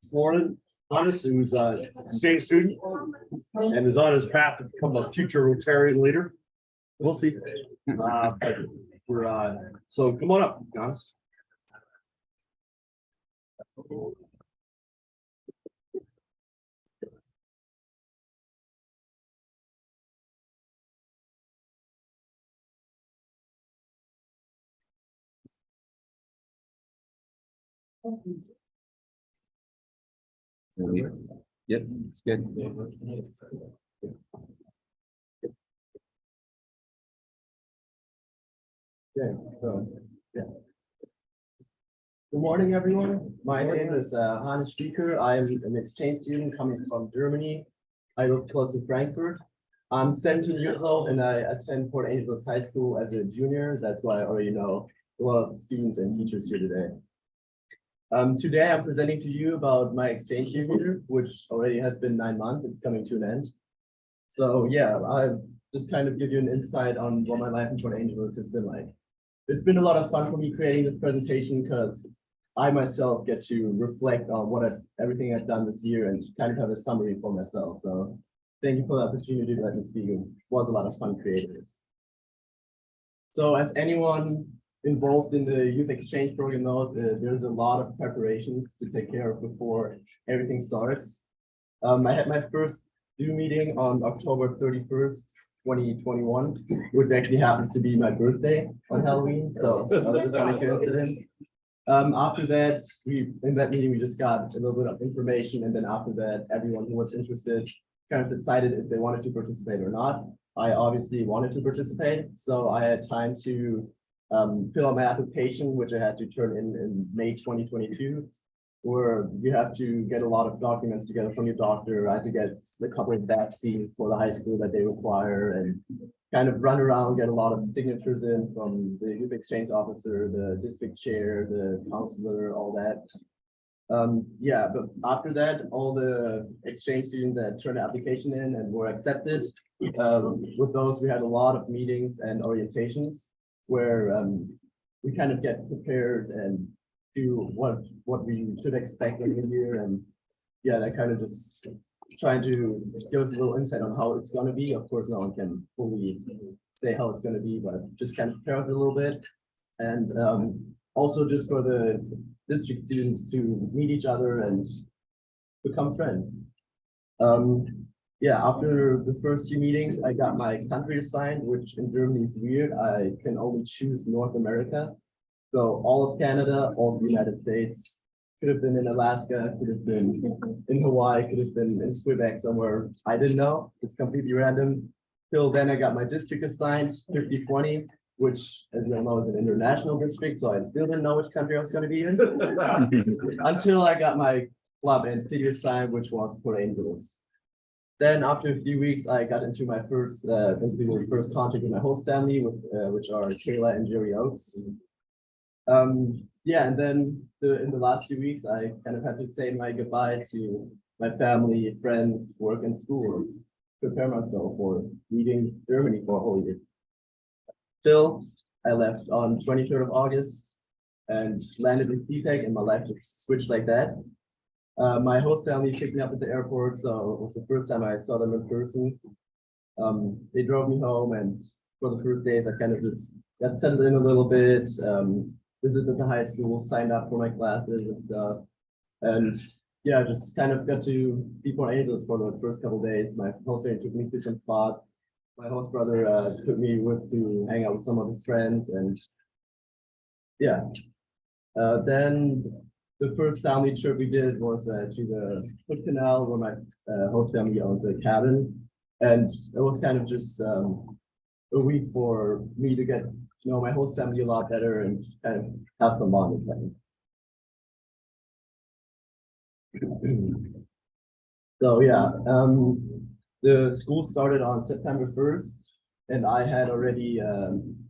Florida, Hannes, who's a exchange student and is on his path to become a future Rotarian leader. We'll see. But we're so come on up, Hannes. Yep, it's good. Okay, so, yeah. Good morning, everyone. My name is Hannes Stieker. I am an exchange student coming from Germany. I live close to Frankfurt. I'm 17 years old and I attend Port Angeles High School as a junior. That's why I already know a lot of students and teachers here today. Today I'm presenting to you about my exchange year, which already has been 9 months. It's coming to an end. So yeah, I'll just kind of give you an insight on what my life in Port Angeles has been like. It's been a lot of fun for me creating this presentation because I myself get to reflect on everything I've done this year and kind of have a summary for myself. So thank you for the opportunity to let me speak. It was a lot of fun creating this. So as anyone involved in the youth exchange program knows, there's a lot of preparations to take care of before everything starts. I had my first due meeting on October 31st, 2021, which actually happens to be my birthday on Halloween. So that was a funny coincidence. After that, in that meeting, we just got a little bit of information. And then after that, everyone who was interested kind of decided if they wanted to participate or not. I obviously wanted to participate. So I had time to fill out my application, which I had to turn in May 2022, where you have to get a lot of documents together from your doctor. I had to get a couple of vaccines for the high school that they require and kind of run around, get a lot of signatures in from the youth exchange officer, the district chair, the counselor, all that. Yeah, but after that, all the exchange students that turned the application in and were accepted, with those, we had a lot of meetings and orientations where we kind of get prepared and do what we should expect in the year. And yeah, that kind of just trying to give us a little insight on how it's going to be. Of course, no one can fully say how it's going to be, but just kind of prepare us a little bit. And also just for the district students to meet each other and become friends. Yeah, after the first few meetings, I got my country assigned, which in Germany is weird. I can only choose North America. So all of Canada, all of the United States, could have been in Alaska, could have been in Hawaii, could have been in Quebec somewhere. I didn't know. It's completely random. Till then, I got my district assigned, 50-20, which, as you all know, is an international district. So I still didn't know which country I was going to be in until I got my club and city assigned, which was Port Angeles. Then after a few weeks, I got into my first contact with my host family, which are Kayla and Jerry Oaks. Yeah, and then in the last few weeks, I kind of had to say my goodbye to my family, friends, work, and school, prepare myself for leaving Germany for a whole year. Still, I left on 23rd of August and landed in Winnipeg, and my life just switched like that. My host family picked me up at the airport, so it was the first time I saw them in person. They drove me home, and for the first days, I kind of just got settled in a little bit, visited the high school, signed up for my classes and stuff. And yeah, just kind of got to see Port Angeles for the first couple of days. My host family took me to some spots. My host brother took me to hang out with some of his friends, and yeah. Then the first family trip we did was to the Foot Canal, where my host family owns a cabin, and it was kind of just a week for me to get to know my host family a lot better and kind of have some bonding time. So yeah, the school started on September 1st, and I had already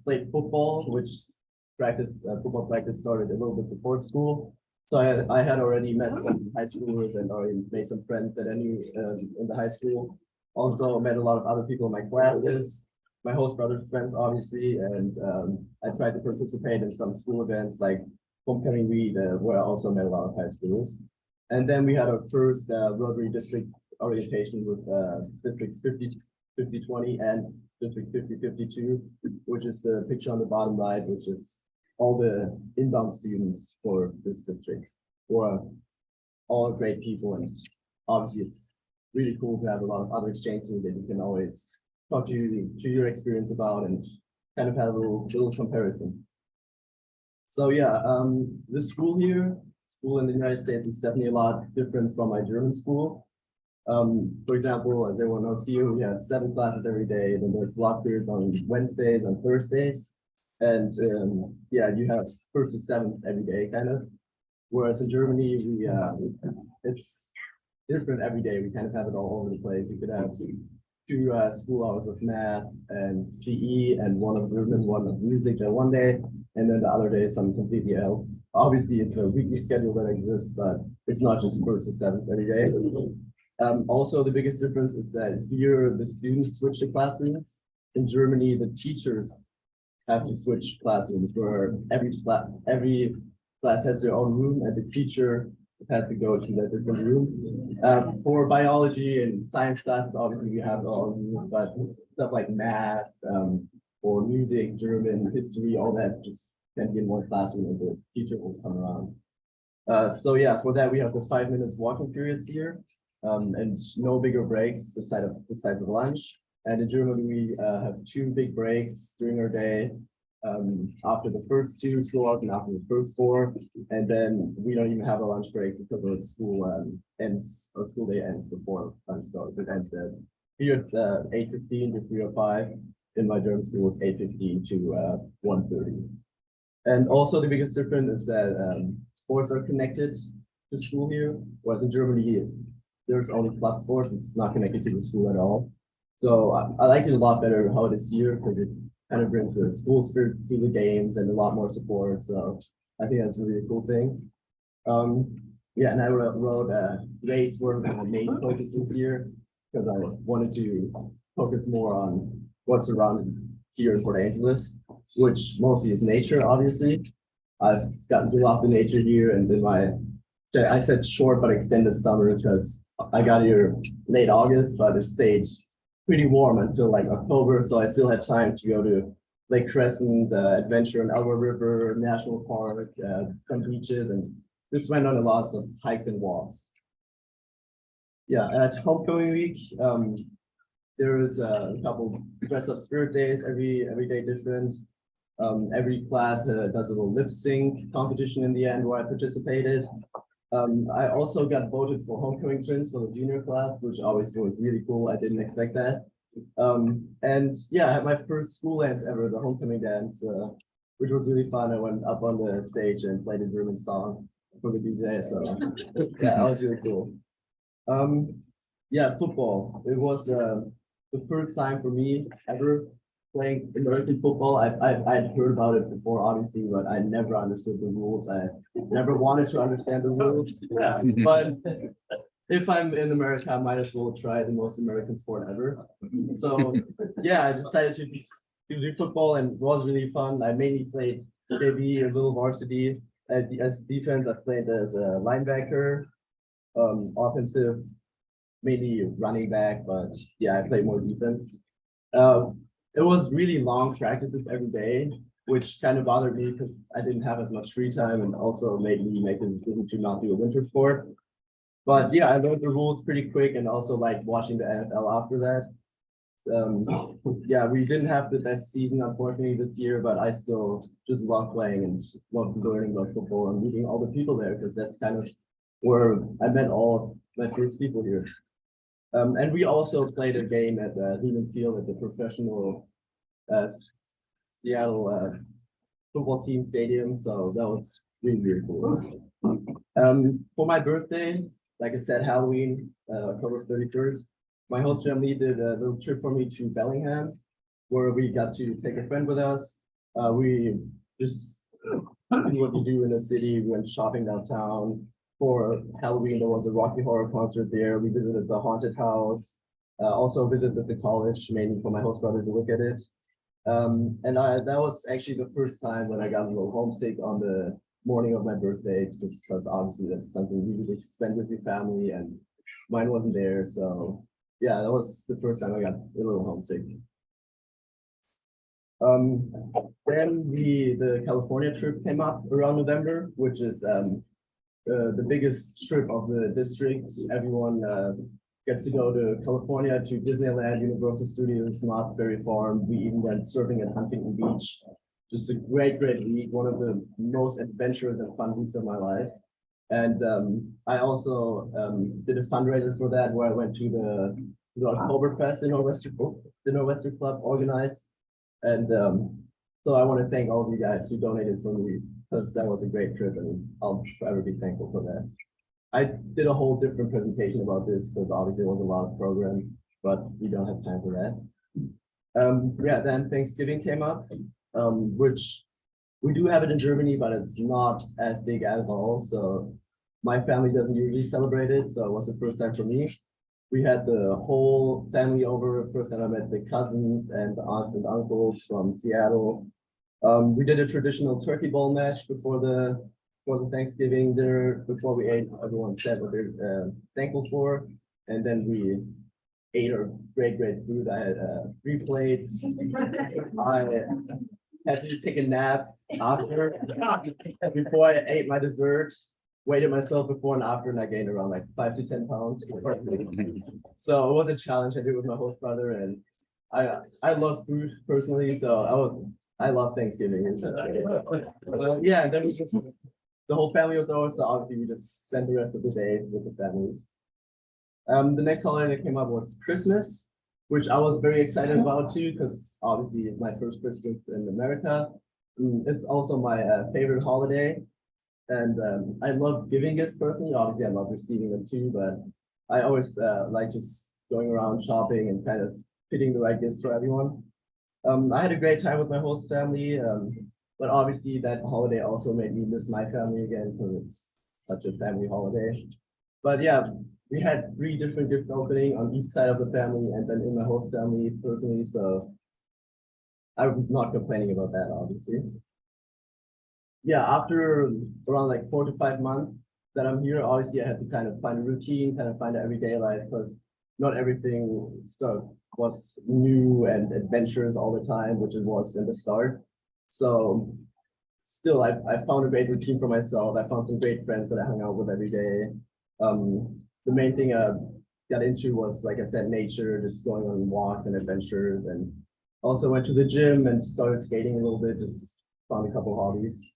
played football, which football practice started a little bit before school. So I had already met some high schoolers and already made some friends that I knew in the high school. Also met a lot of other people in my classes, my host brother's friends, obviously, and I tried to participate in some school events like homecoming week, where I also met a lot of high schoolers. And then we had our first Rotary district orientation with District 50-20 and District 50-52, which is the picture on the bottom right, which is all the inbound students for this district, who are all great people. And obviously it's really cool to have a lot of other exchanges that you can always talk to your experience about and kind of have a little comparison. So yeah, the school in the United States is definitely a lot different from my German school. For example, as everyone knows here, we have 7 classes every day, then there's block periods on Wednesdays and Thursdays. And yeah, you have 1st to 7th every day kind of. Whereas in Germany, it's different every day. We kind of have it all over the place. You could have 2 school hours of math and PE and 1 of German, 1 of music one day, and then the other day something completely else. Obviously, it's a weekly schedule that exists, but it's not just 1st to 7th every day. Also, the biggest difference is that here the students switch to classrooms. In Germany, the teachers have to switch classrooms, where every class has their own room, and the teacher has to go to that different room. For biology and science classes, obviously we have our own room, but stuff like math, or music, German, history, all that just can be in one classroom, and the teacher will come around. So yeah, for that we have the 5 minutes walking periods here, and no bigger breaks besides of lunch. And in Germany, we have 2 big breaks during our day, after the first 2 school hours and after the first 4, and then we don't even have a lunch break because our school school day ends before lunch starts. It ends here at 8:15 to 3:05. In my German school, it's 8:15 to 1:30. And also the biggest difference is that sports are connected to school here, whereas in Germany, there's only club sports. It's not connected to the school at all. So I like it a lot better how it is here, because it kind of brings the school spirit to the games and a lot more support. So I think that's a really cool thing. Yeah, and I wrote grades were my main focus this year, because I wanted to focus more on what's around here in Port Angeles, which mostly is nature, obviously. I've gotten to love the nature here, and in I said short but extended summer because I got here late August, but it stayed pretty warm until like October, so I still had time to go to Lake Crescent, adventure in Elbow River National Park, some beaches, and just went on lots of hikes and walks. Yeah, at homecoming week, there is a couple dress up spirit days, every day different. Every class does a little lip sync competition in the end where I participated. I also got voted for homecoming prince for the junior class, which obviously was really cool. I didn't expect that. And yeah, I had my first school dance ever, the homecoming dance, which was really fun. I went up on the stage and played a German song for the DJ. So yeah, that was really cool. Yeah, football. It was the first time for me ever playing American football. I'd heard about it before, obviously, but I never understood the rules. I never wanted to understand the rules. Yeah. But if I'm in America, I might as well try the most American sport ever. So yeah, I decided to do football, and it was really fun. I mainly played JV, a little varsity. As defense, I played as a linebacker, offensive, mainly running back, but yeah, I played more defense. It was really long practices every day, which kind of bothered me because I didn't have as much free time, and also made me make the decision to not do a winter sport. But yeah, I learned the rules pretty quick, and also like watching the NFL after that. Yeah, we didn't have the best season, unfortunately, this year, but I still just love playing and love learning about football and meeting all the people there, because that's kind of where I met all of my first people here. And we also played a game at Lehman Field at the professional Seattle football team stadium. So that was really, really cool. For my birthday, like I said, Halloween, October 31st, my host family did a little trip for me to Bellingham, where we got to take a friend with us. We just did what you do in a city. We went shopping downtown. For Halloween, there was a Rocky Horror concert there. We visited the haunted house. Also visited the college, mainly for my host brother to look at it. And that was actually the first time when I got a little homesick on the morning of my birthday, just because obviously that's something you usually spend with your family, and mine wasn't there. So yeah, that was the first time I got a little homesick. Then the California trip came up around November, which is the biggest trip of the district. Everyone gets to go to California, to Disneyland, Universal Studios, Knott's Berry Farm. We even went surfing at Huntington Beach. Just a great week, one of the most adventurous and fun weeks of my life. And I also did a fundraiser for that, where I went to the Oktoberfest in the Northwestern Club organized. And so I want to thank all of you guys who donated for me, because that was a great trip, and I'll forever be thankful for that. I did a whole different presentation about this, because obviously it was a lot of program, but we don't have time for that. Yeah, then Thanksgiving came up, which we do have it in Germany, but it's not as big as all. So my family doesn't usually celebrate it, so it was the first time for me. We had the whole family over. First time I met the cousins and the aunts and uncles from Seattle. We did a traditional turkey bowl mash before the Thanksgiving dinner. Before we ate, everyone said what they're thankful for, and then we ate our great food. I had 3 plates. I had to take a nap after before I ate my dessert. Weighed myself before and after, and I gained around like 5 to 10 pounds. So it was a challenge I did with my host brother, and I love food personally, so I love Thanksgiving. Yeah, and then the whole family was over, so obviously we just spent the rest of the day with the family. The next holiday that came up was Christmas, which I was very excited about too, because obviously it's my first Christmas in America. It's also my favorite holiday. And I love giving gifts personally. Obviously, I love receiving them too, but I always like just going around shopping and kind of fitting the right gifts for everyone. I had a great time with my host family, but obviously that holiday also made me miss my family again, because it's such a family holiday. But yeah, we had 3 different gift opening on each side of the family, and then in my host family personally, so I was not complaining about that, obviously. Yeah, after around like 4 to 5 months that I'm here, obviously I had to kind of find a routine, kind of find an everyday life, because not everything stuff was new and adventurous all the time, which it was in the start. So still, I found a great routine for myself. I found some great friends that I hung out with every day. The main thing I got into was, like I said, nature, just going on walks and adventures, and also went to the gym and started skating a little bit, just found a couple hobbies.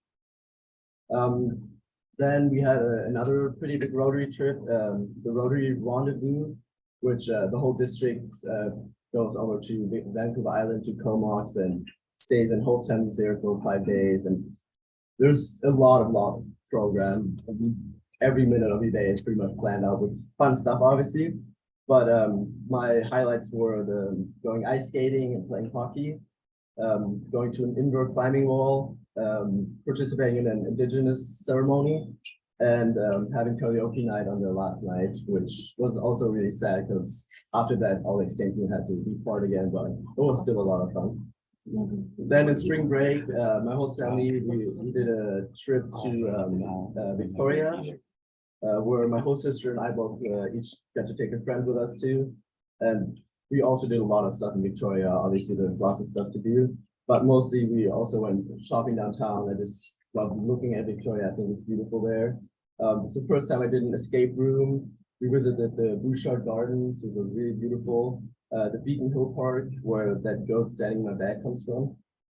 Then we had another pretty big Rotary trip, the Rotary Rendezvous, which the whole district goes over to Vancouver Island, to Comox, and stays in host families there for 5 days. And there's a lot of program. Every minute of the day is pretty much planned out with fun stuff, obviously. But my highlights were going ice skating and playing hockey, going to an indoor climbing wall, participating in an indigenous ceremony, and having karaoke night on the last night, which was also really sad, because after that all the extension had to be part again, but it was still a lot of fun. Then in spring break, my whole family, we did a trip to Victoria, where my whole sister and I both each got to take a friend with us too. And we also did a lot of stuff in Victoria. Obviously, there's lots of stuff to do, but mostly we also went shopping downtown. I just love looking at Victoria. I think it's beautiful there. It's the first time I did an escape room. We visited the Bouchard Gardens, which was really beautiful. The Beacon Hill Park, where that goat standing in my bag comes from.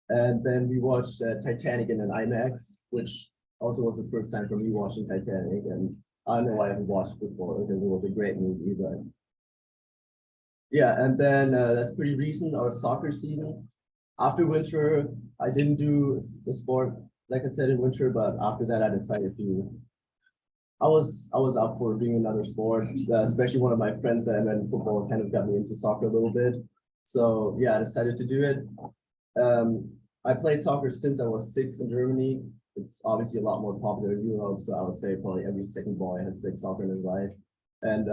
And then we watched Titanic in an IMAX, which also was the first time for me watching Titanic. And I don't know why I haven't watched it before, because it was a great movie, but yeah, and then that's pretty recent, our soccer season. After winter, I didn't do the sport, like I said, in winter, but after that I decided to, I was up for doing another sport, especially one of my friends that I met in football kind of got me into soccer a little bit. So yeah, I decided to do it. I played soccer since I was 6 in Germany. It's obviously a lot more popular in Europe, so I would say probably every second boy has played soccer in his life. And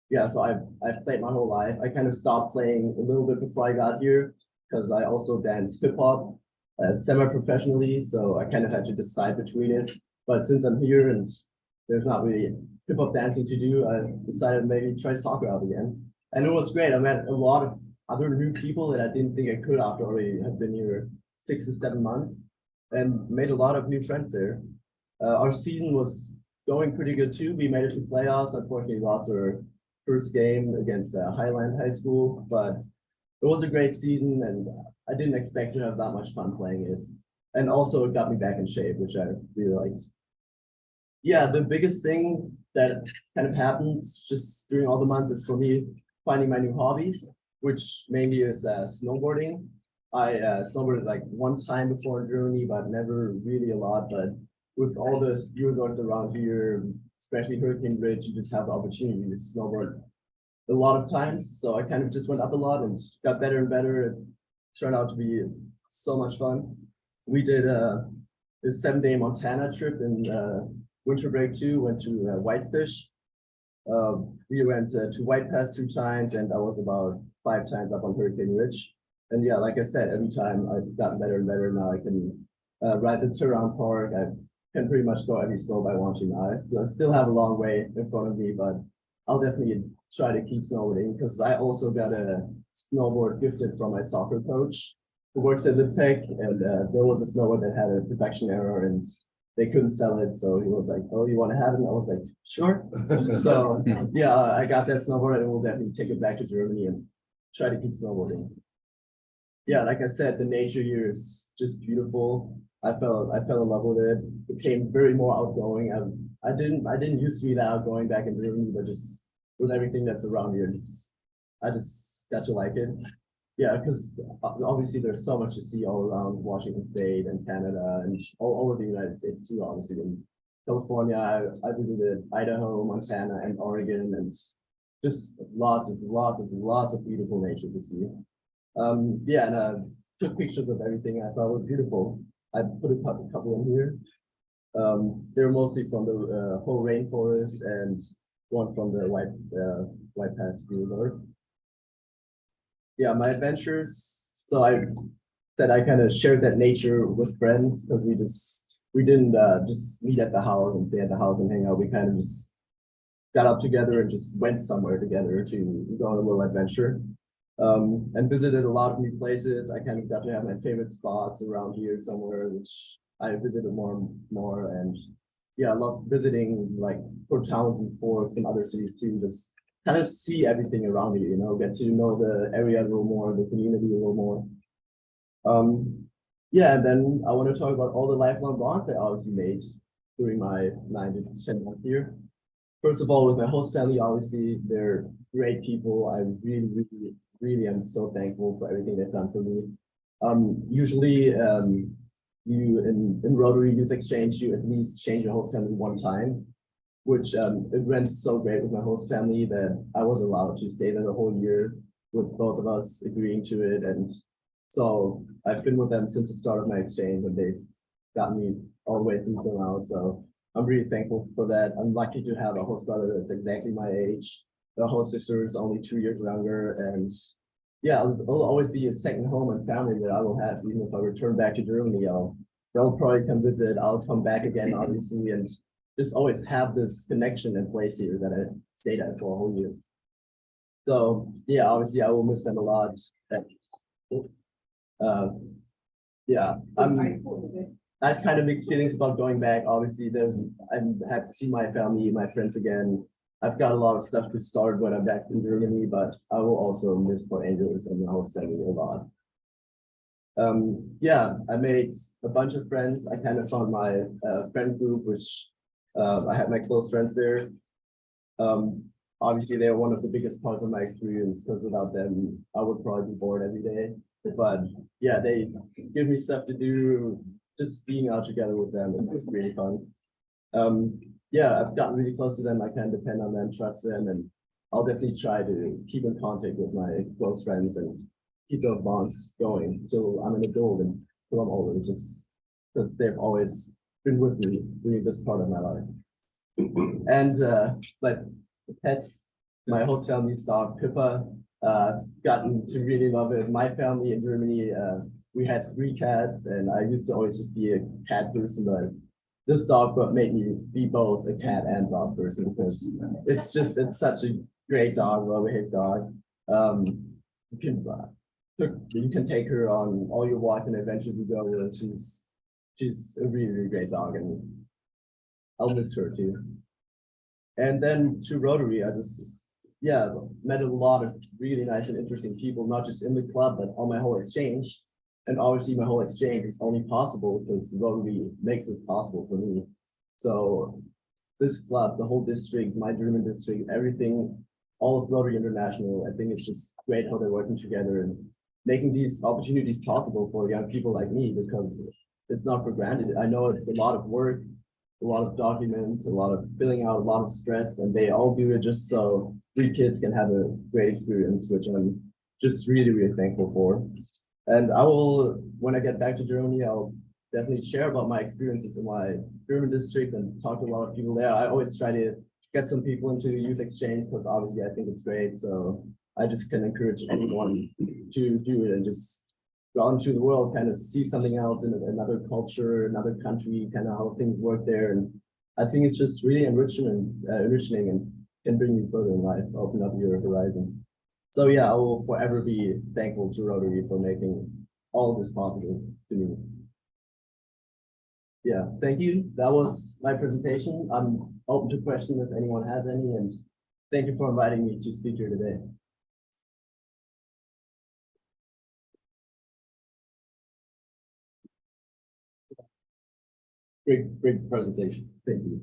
yeah, so I've played my whole life. I kind of stopped playing a little bit before I got here, because I also danced hip hop. semi-professionally, so I kind of had to decide between it. But since I'm here and there's not really hip hop dancing to do, I decided maybe try soccer out again. And it was great. I met a lot of other new people that I didn't think I could after already have been here 6 to 7 months, and made a lot of new friends there. Our season was going pretty good too. We made it to playoffs. Unfortunately, lost our first game against Highland High School, but it was a great season, and I didn't expect to have that much fun playing it. And also, it got me back in shape, which I really liked. Yeah, the biggest thing that kind of happens just during all the months is for me finding my new hobbies, which mainly is snowboarding. I snowboarded like one time before in Germany, but never really a lot. But with all the ski resorts around here, especially Hurricane Ridge, you just have the opportunity to snowboard a lot of times. So I kind of just went up a lot and got better and better. It turned out to be so much fun. We did a 7-day Montana trip in winter break too, went to Whitefish. We went to White Pass 2 times, and I was about 5 times up on Hurricane Ridge. And yeah, like I said, every time I've gotten better and better. Now I can ride the Turon Park. I can pretty much go every slope I want to now. I still have a long way in front of me, but I'll definitely try to keep snowboarding, because I also got a snowboard gifted from my soccer coach who works at Liptech, and there was a snowboard that had a production error and they couldn't sell it. So he was like, "Oh, you want to have it?" And I was like, "Sure." So yeah, I got that snowboard, and we'll definitely take it back to Germany and try to keep snowboarding. Yeah, like I said, the nature here is just beautiful. I fell in love with it. Became very more outgoing. I didn't used to be that outgoing back in Germany, but just with everything that's around here, I just got to like it. Yeah, because obviously there's so much to see all around Washington State and Canada and all over the United States too. Obviously, in California, I visited Idaho, Montana, and Oregon, and just lots of beautiful nature to see. Yeah, and I took pictures of everything I thought was beautiful. I put a couple in here. They're mostly from the whole rainforest, and one from the White Pass Ski Resort. Yeah, my adventures. So I said I kind of shared that nature with friends, because we didn't just meet at the house and stay at the house and hang out. We kind of just got up together and just went somewhere together to go on a little adventure. And visited a lot of new places. I kind of got to have my favorite spots around here somewhere, which I visited more and more. And yeah, I love visiting like Port Townsend and Forks and other cities too. Just kind of see everything around you, get to know the area a little more, the community a little more. Yeah, and then I want to talk about all the lifelong bonds I obviously made during my 9 to 10 months here. First of all, with my host family, obviously, they're great people. I really am so thankful for everything they've done for me. Usually, you in Rotary Youth Exchange, you at least change your host family one time, which it went so great with my host family that I was allowed to stay there the whole year with both of us agreeing to it. And so I've been with them since the start of my exchange, and they've got me all the way through till now. So I'm really thankful for that. I'm lucky to have a host brother that's exactly my age. The host sister is only 2 years younger, and yeah, it'll always be a second home and family that I will have. Even if I return back to Germany, they'll probably come visit. I'll come back again, obviously, and just always have this connection and place here that I stayed at for a whole year. So yeah, obviously I will miss them a lot. Yeah, I've kind of mixed feelings about going back. Obviously, I'm happy to see my family, my friends again. I've got a lot of stuff to start when I'm back in Germany, but I will also miss Los Angeles and the host family a lot. Yeah, I made a bunch of friends. I kind of found my friend group, which I had my close friends there. Obviously, they're one of the biggest parts of my experience, because without them, I would probably be bored every day. But yeah, they give me stuff to do. Just being out together with them is really fun. Yeah, I've gotten really close to them. I can depend on them, trust them, and I'll definitely try to keep in contact with my close friends and keep those bonds going till I'm an adult and till I'm older, just because they've always been with me during this part of my life. And like the pets, my host family's dog Pippa, I've gotten to really love it. My family in Germany we had 3 cats, and I used to always just be a cat person, but this dog but made me be both a cat and dog person because it's such a great dog, well-behaved dog. You can you can take her on all your walks and adventures you go with. She's a really, really great dog, and I'll miss her too. And then to Rotary, I just, yeah, met a lot of really nice and interesting people, not just in the club, but on my whole exchange. And obviously my whole exchange is only possible because Rotary makes this possible for me. So this club, the whole district, my German district, everything, all of Rotary International, I think it's just great how they're working together and making these opportunities possible for young people like me, because it's not for granted. I know it's a lot of work, a lot of documents, a lot of filling out, a lot of stress, and they all do it just so 3 kids can have a great experience, which I'm just really, really thankful for. And I will, when I get back to Germany, I'll definitely share about my experiences in my German districts and talk to a lot of people there. I always try to get some people into the youth exchange because obviously I think it's great. So I just can encourage anyone to do it and just go out into the world, kind of see something else in another culture, another country, kind of how things work there. And I think it's just really enriching and can bring you further in life, open up your horizon. So yeah, I will forever be thankful to Rotary for making all of this possible to me. Yeah, thank you. That was my presentation. I'm open to questions if anyone has any, and thank you for inviting me to speak here today. Great presentation. Thank you.